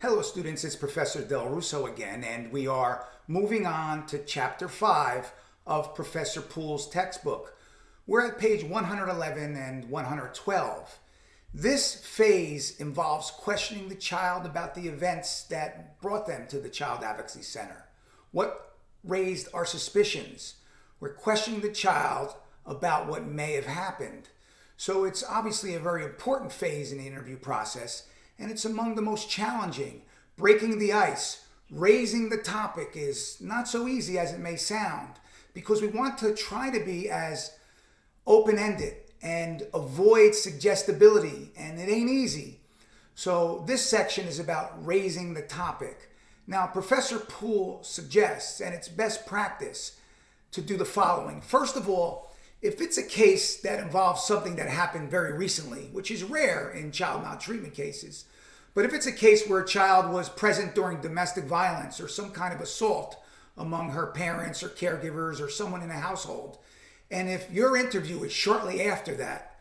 Hello students, it's Professor Russo again, and we are moving on to Chapter 5 of Professor Poole's textbook. We're at page 111 and 112. This phase involves questioning the child about the events that brought them to the Child Advocacy Center. What raised our suspicions? We're questioning the child about what may have happened. So it's obviously a very important phase in the interview process, and it's among the most challenging. Breaking the ice, raising the topic is not so easy as it may sound, because we want to try to be as open-ended and avoid suggestibility, and it ain't easy. So this section is about raising the topic. Now, Professor Poole suggests, and it's best practice, to do the following. First of all, if it's a case that involves something that happened very recently, which is rare in child maltreatment cases, but if it's a case where a child was present during domestic violence or some kind of assault among her parents or caregivers or someone in a household, and if your interview is shortly after that,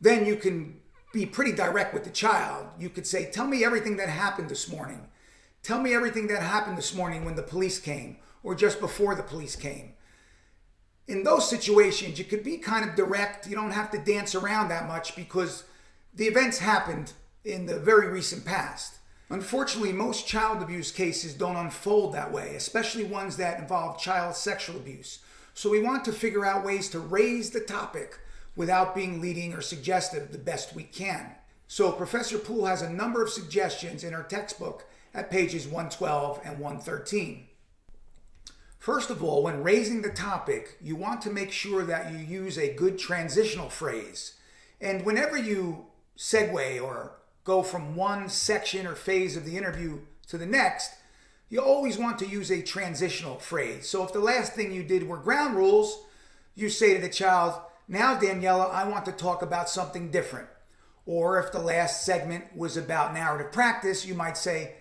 then you can be pretty direct with the child. You could say, tell me everything that happened this morning. Tell me everything that happened this morning when the police came or just before the police came. In those situations, you could be kind of direct. You don't have to dance around that much because the events happened in the very recent past. Unfortunately, most child abuse cases don't unfold that way, especially ones that involve child sexual abuse. So we want to figure out ways to raise the topic without being leading or suggestive the best we can. So Professor Poole has a number of suggestions in her textbook at pages 112 and 113. First of all, when raising the topic, you want to make sure that you use a good transitional phrase. And whenever you segue or go from one section or phase of the interview to the next, you always want to use a transitional phrase. So if the last thing you did were ground rules, you say to the child, now Daniela, I want to talk about something different. Or if the last segment was about narrative practice, you might say,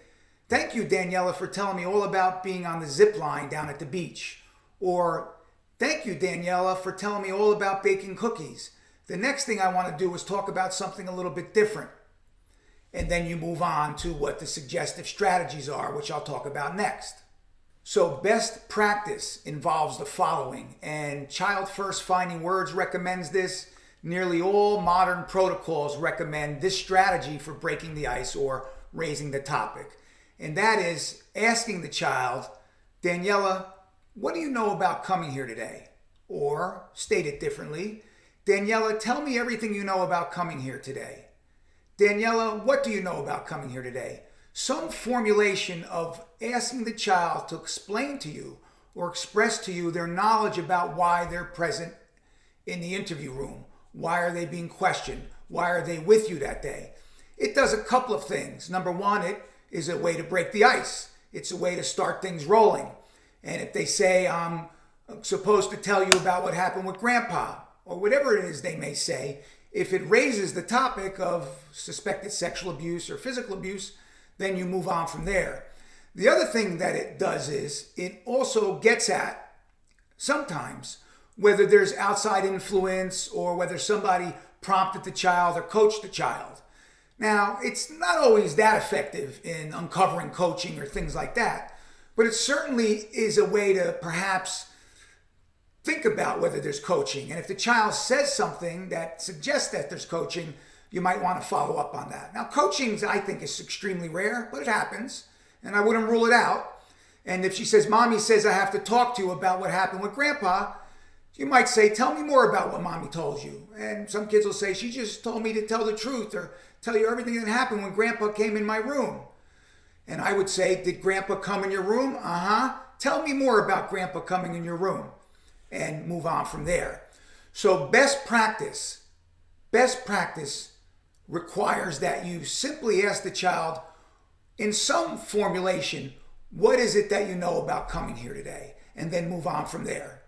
thank you, Daniela, for telling me all about being on the zip line down at the beach. Or, thank you, Daniela, for telling me all about baking cookies. The next thing I want to do is talk about something a little bit different. And then you move on to what the suggestive strategies are, which I'll talk about next. So best practice involves the following, and Child First Finding Words recommends this. Nearly all modern protocols recommend this strategy for breaking the ice or raising the topic. And that is asking the child, Daniela, what do you know about coming here today? Or, state it differently, Daniela, tell me everything you know about coming here today. Daniela, what do you know about coming here today? Some formulation of asking the child to explain to you or express to you their knowledge about why they're present in the interview room. Why are they being questioned? Why are they with you that day? It does a couple of things. Number one, it is a way to break the ice. It's a way to start things rolling. And if they say, I'm supposed to tell you about what happened with Grandpa, or whatever it is they may say, if it raises the topic of suspected sexual abuse or physical abuse, then you move on from there. The other thing that it does is it also gets at, sometimes, whether there's outside influence or whether somebody prompted the child or coached the child. Now, it's not always that effective in uncovering coaching or things like that, but it certainly is a way to perhaps think about whether there's coaching. And if the child says something that suggests that there's coaching, you might want to follow up on that. Now, coaching, I think, is extremely rare, but it happens, and I wouldn't rule it out. And if she says, Mommy says I have to talk to you about what happened with Grandpa, you might say, tell me more about what Mommy told you. And some kids will say, she just told me to tell the truth or tell you everything that happened when Grandpa came in my room. And I would say, did Grandpa come in your room? Uh-huh. Tell me more about Grandpa coming in your room. And move on from there. So best practice requires that you simply ask the child in some formulation, what is it that you know about coming here today? And then move on from there.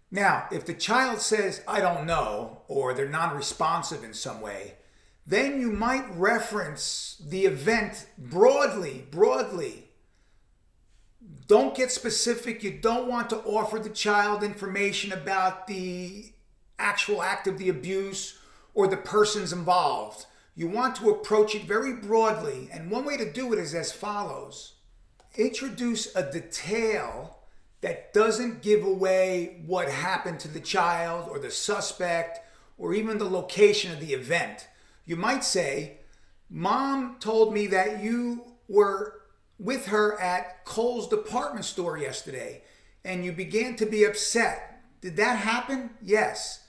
Now, if the child says, I don't know, or they're non-responsive in some way, then you might reference the event broadly. Don't get specific. You don't want to offer the child information about the actual act of the abuse or the persons involved. You want to approach it very broadly, and one way to do it is as follows. Introduce a detail that doesn't give away what happened to the child or the suspect or even the location of the event. You might say, Mom told me that you were with her at Kohl's department store yesterday and you began to be upset. Did that happen? Yes.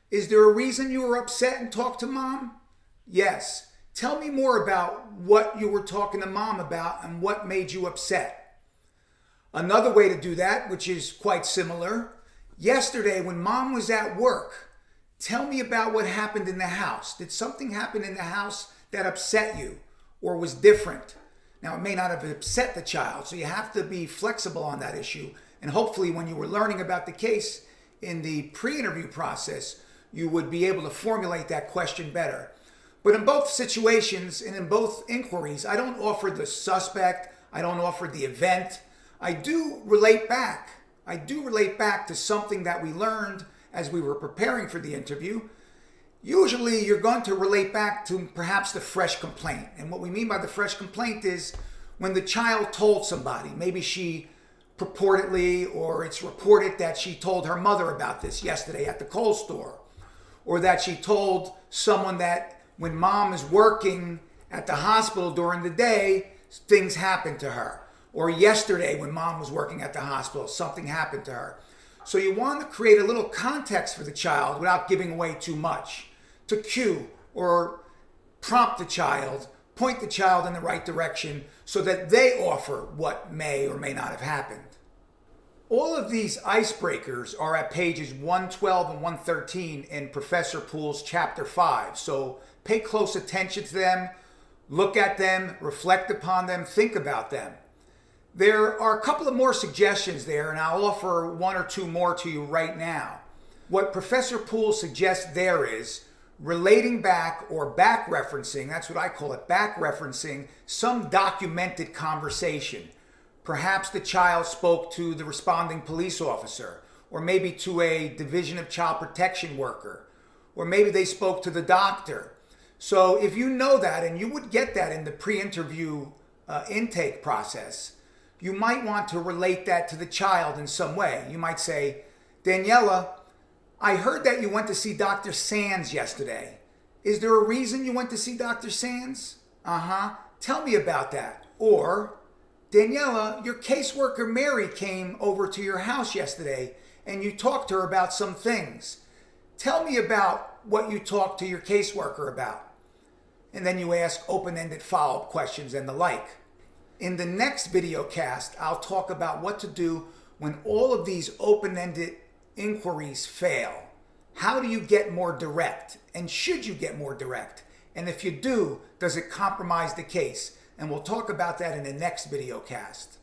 Is there a reason you were upset and talked to Mom? Yes. Tell me more about what you were talking to Mom about and what made you upset. Another way to do that, which is quite similar, yesterday when Mom was at work, tell me about what happened in the house. Did something happen in the house that upset you or was different? Now, it may not have upset the child, so you have to be flexible on that issue. And hopefully when you were learning about the case in the pre-interview process, you would be able to formulate that question better. But in both situations and in both inquiries, I don't offer the suspect, I don't offer the event. I do relate back. I do relate back to something that we learned as we were preparing for the interview. Usually you're going to relate back to perhaps the fresh complaint. And what we mean by the fresh complaint is when the child told somebody, maybe she purportedly, or it's reported that she told her mother about this yesterday at the Kohl's store, or that she told someone that when Mom is working at the hospital during the day, things happen to her. Or yesterday when Mom was working at the hospital, something happened to her. So you want to create a little context for the child without giving away too much, to cue or prompt the child, point the child in the right direction so that they offer what may or may not have happened. All of these icebreakers are at pages 112 and 113 in Professor Poole's Chapter 5. So pay close attention to them, look at them, reflect upon them, think about them. There are a couple of more suggestions there, and I'll offer one or two more to you right now. What Professor Poole suggests there is relating back or back referencing, that's what I call it, back referencing some documented conversation. Perhaps the child spoke to the responding police officer, or maybe to a Division of Child Protection worker, or maybe they spoke to the doctor. So if you know that, and you would get that in the pre-interview intake process, you might want to relate that to the child in some way. You might say, Daniela, I heard that you went to see Dr. Sands yesterday. Is there a reason you went to see Dr. Sands? Tell me about that. Or, Daniela, your caseworker Mary came over to your house yesterday and you talked to her about some things. Tell me about what you talked to your caseworker about. And then you ask open-ended follow-up questions and the like. In the next video cast, I'll talk about what to do when all of these open-ended inquiries fail. How do you get more direct? And should you get more direct? And if you do, does it compromise the case? And we'll talk about that in the next video cast.